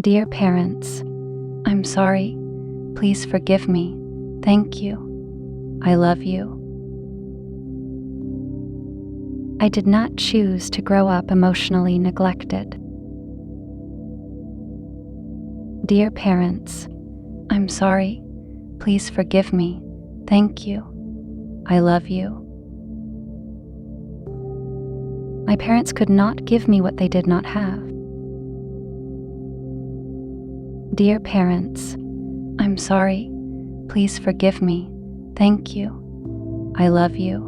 Dear parents, I'm sorry. Please forgive me. Thank you. I love you. I did not choose to grow up emotionally neglected. Dear parents, I'm sorry. Please forgive me. Thank you. I love you. My parents could not give me what they did not have. Dear parents, I'm sorry. Please forgive me. Thank you. I love you.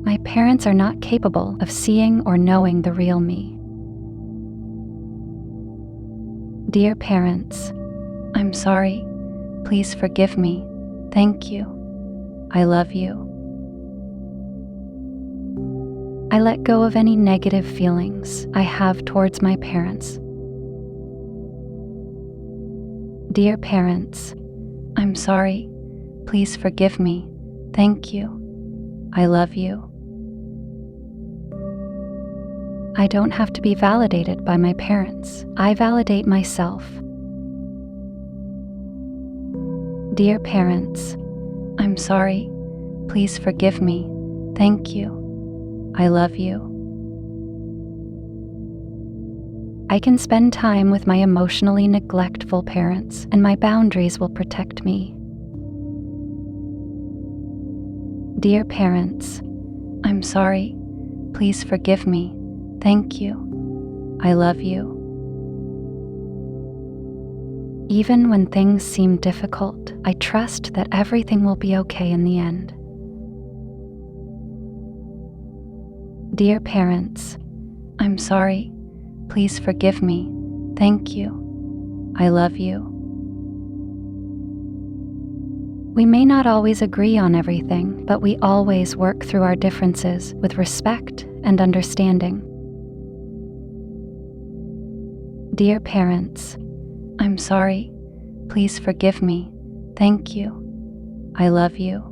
My parents are not capable of seeing or knowing the real me. Dear parents, I'm sorry. Please forgive me. Thank you. I love you. I let go of any negative feelings I have towards my parents. Dear parents, I'm sorry. Please forgive me. Thank you. I love you. I don't have to be validated by my parents. I validate myself. Dear parents, I'm sorry. Please forgive me. Thank you. I love you. I can spend time with my emotionally neglectful parents, and my boundaries will protect me. Dear parents, I'm sorry. Please forgive me. Thank you. I love you. Even when things seem difficult, I trust that everything will be okay in the end. Dear parents, I'm sorry. Please forgive me. Thank you. I love you. We may not always agree on everything, but we always work through our differences with respect and understanding. Dear parents, I'm sorry. Please forgive me. Thank you. I love you.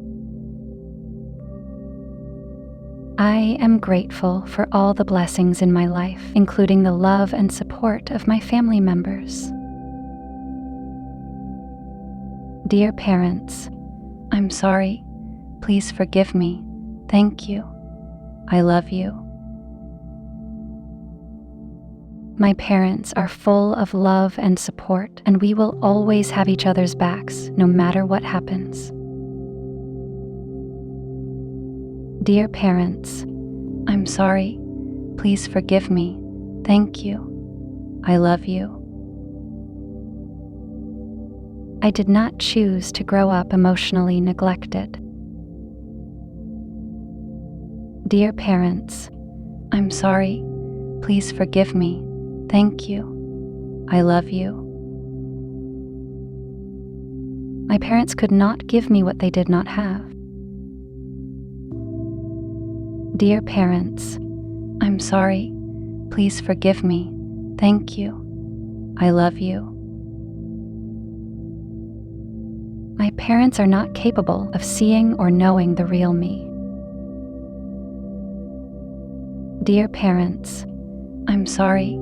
I am grateful for all the blessings in my life, including the love and support of my family members. Dear parents, I'm sorry. Please forgive me. Thank you. I love you. My parents are full of love and support, and we will always have each other's backs, no matter what happens. Dear parents, I'm sorry. Please forgive me. Thank you. I love you. I did not choose to grow up emotionally neglected. Dear parents, I'm sorry. Please forgive me. Thank you. I love you. My parents could not give me what they did not have. Dear parents, I'm sorry. Please forgive me. Thank you. I love you. My parents are not capable of seeing or knowing the real me. Dear parents, I'm sorry.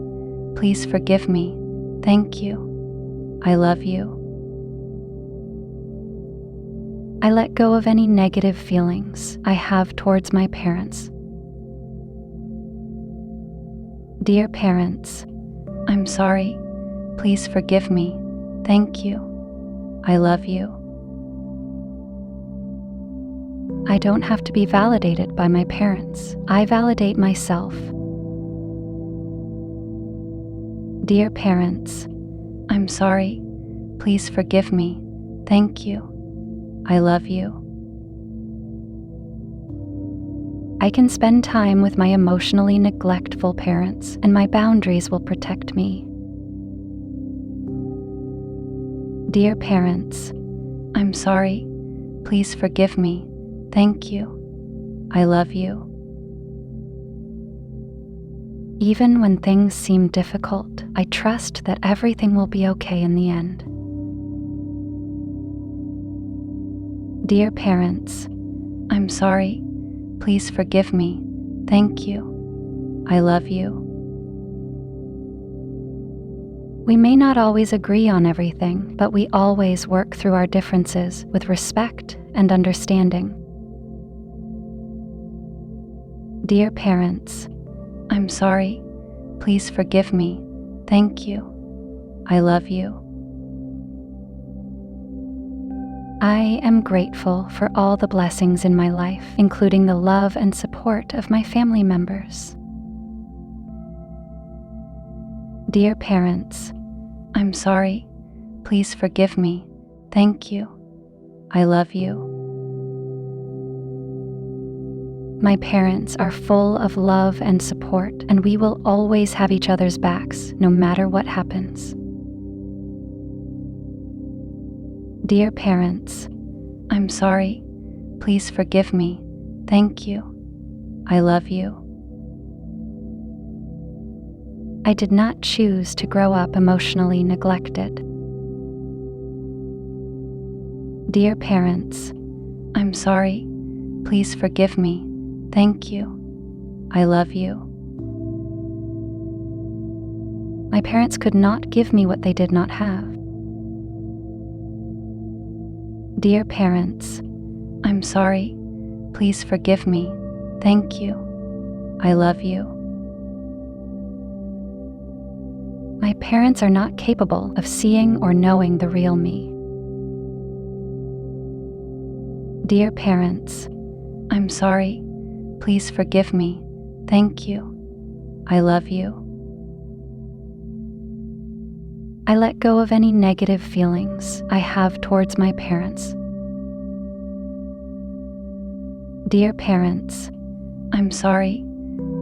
Please forgive me. Thank you. I love you. I let go of any negative feelings I have towards my parents. Dear parents, I'm sorry. Please forgive me. Thank you. I love you. I don't have to be validated by my parents. I validate myself. Dear parents, I'm sorry. Please forgive me. Thank you. I love you. I can spend time with my emotionally neglectful parents, and my boundaries will protect me. Dear parents, I'm sorry. Please forgive me. Thank you. I love you. I can spend time with my emotionally neglectful parents, and my boundaries will protect me. Dear parents, I'm sorry. Please forgive me. Thank you. I love you. I can spend time with my emotionally neglectful parents, and my boundaries will protect me. Dear parents, I'm sorry. Please forgive me. Thank you. I love you. I can spend time with my emotionally neglectful parents, and my boundaries will protect me. Dear parents, I'm sorry. Please forgive me. Thank you. I love you. I can spend time with my emotionally neglectful parents, and my boundaries will protect me. Dear parents, I'm sorry. Please forgive me. Thank you. I love you. Even when things seem difficult, I trust that everything will be okay in the end. Dear parents, I'm sorry. Please forgive me. Thank you. I love you. We may not always agree on everything, but we always work through our differences with respect and understanding. Dear parents, I'm sorry. Please forgive me. Thank you. I love you. I am grateful for all the blessings in my life, including the love and support of my family members. Dear parents, I'm sorry. Please forgive me. Thank you. I love you. My parents are full of love and support, and we will always have each other's backs, no matter what happens. Dear parents, I'm sorry. Please forgive me. Thank you. I love you. I did not choose to grow up emotionally neglected. Dear parents, I'm sorry. Please forgive me. Thank you. I love you. My parents could not give me what they did not have. Dear parents, I'm sorry. Please forgive me. Thank you. I love you. My parents are not capable of seeing or knowing the real me. Dear parents, I'm sorry. Please forgive me. Thank you. I love you. I let go of any negative feelings I have towards my parents. Dear parents, I'm sorry.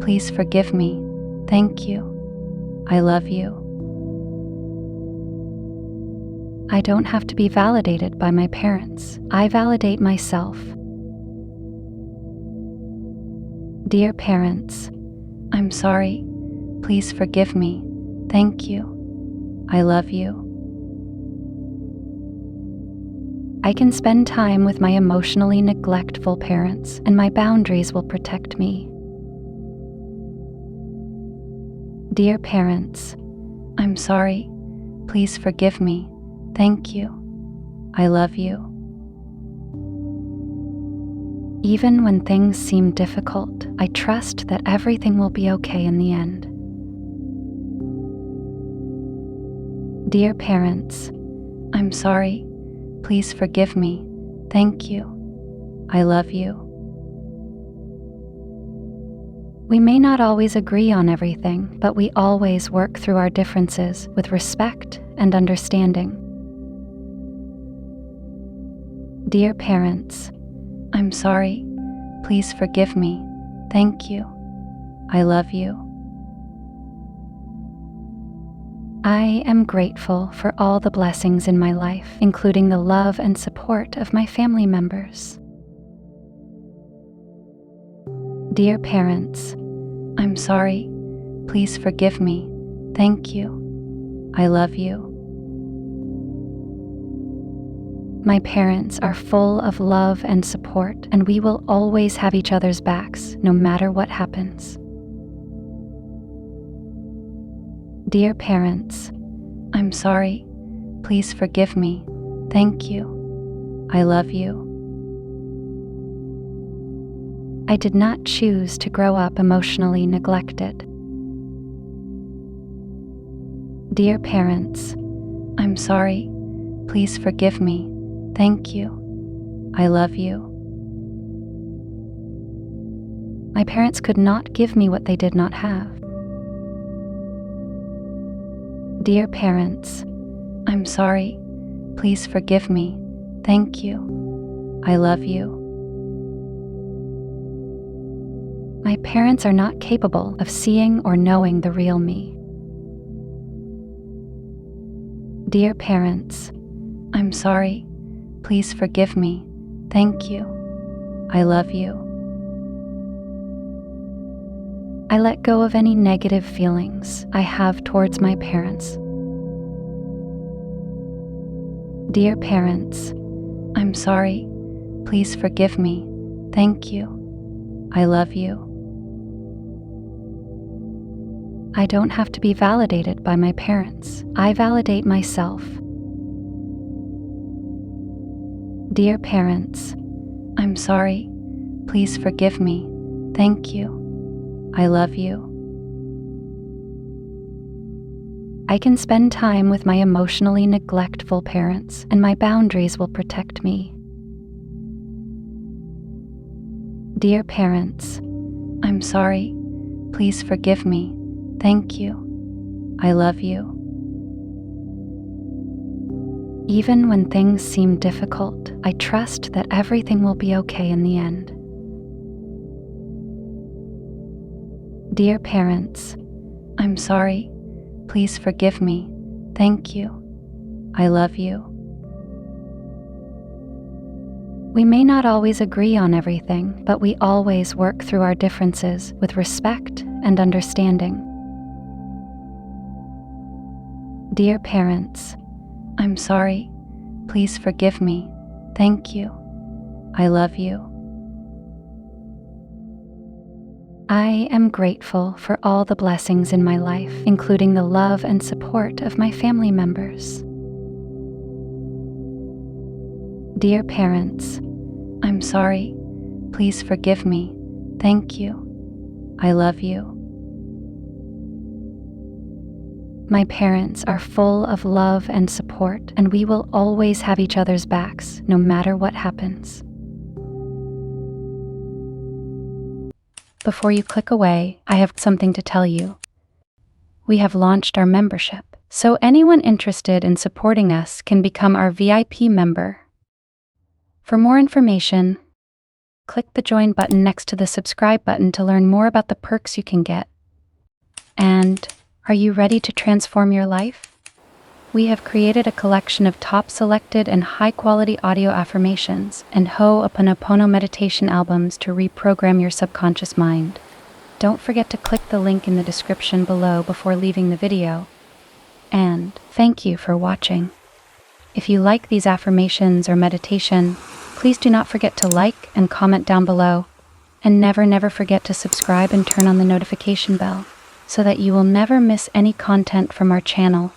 Please forgive me. Thank you. I love you. I don't have to be validated by my parents. I validate myself. Dear parents, I'm sorry. Please forgive me. Thank you. I love you. I can spend time with my emotionally neglectful parents, and my boundaries will protect me. Dear parents, I'm sorry. Please forgive me. Thank you. I love you. Even when things seem difficult, I trust that everything will be okay in the end. Dear parents, I'm sorry. Please forgive me. Thank you. I love you. We may not always agree on everything, but we always work through our differences with respect and understanding. Dear parents, I'm sorry. Please forgive me. Thank you. I love you. I am grateful for all the blessings in my life, including the love and support of my family members. Dear parents, I'm sorry. Please forgive me. Thank you. I love you. My parents are full of love and support, and we will always have each other's backs, no matter what happens. Dear parents, I'm sorry. Please forgive me. Thank you. I love you. I did not choose to grow up emotionally neglected. Dear parents, I'm sorry. Please forgive me. Thank you. I love you. My parents could not give me what they did not have. Dear parents, I'm sorry. Please forgive me. Thank you. I love you. My parents are not capable of seeing or knowing the real me. Dear parents, I'm sorry. Please forgive me. Thank you. I love you. I let go of any negative feelings I have towards my parents. Dear parents, I'm sorry. Please forgive me. Thank you. I love you. I don't have to be validated by my parents. I validate myself. Dear parents, I'm sorry. Please forgive me. Thank you. I love you. I can spend time with my emotionally neglectful parents, and my boundaries will protect me. Dear parents, I'm sorry. Please forgive me. Thank you. I love you. Even when things seem difficult, I trust that everything will be okay in the end. Dear parents, I'm sorry. Please forgive me. Thank you. I love you. We may not always agree on everything, but we always work through our differences with respect and understanding. Dear parents, I'm sorry. Please forgive me. Thank you. I love you. I am grateful for all the blessings in my life, including the love and support of my family members. Dear parents, I'm sorry. Please forgive me. Thank you. I love you. My parents are full of love and support, and we will always have each other's backs, no matter what happens. Before you click away, I have something to tell you. We have launched our membership, so anyone interested in supporting us can become our VIP member. For more information, click the join button next to the subscribe button to learn more about the perks you can get. And are you ready to transform your life? We have created a collection of top selected and high-quality audio affirmations and Ho'oponopono meditation albums to reprogram your subconscious mind. Don't forget to click the link in the description below before leaving the video. And thank you for watching. If you like these affirmations or meditation, please do not forget to like and comment down below. And never forget to subscribe and turn on the notification bell so that you will never miss any content from our channel.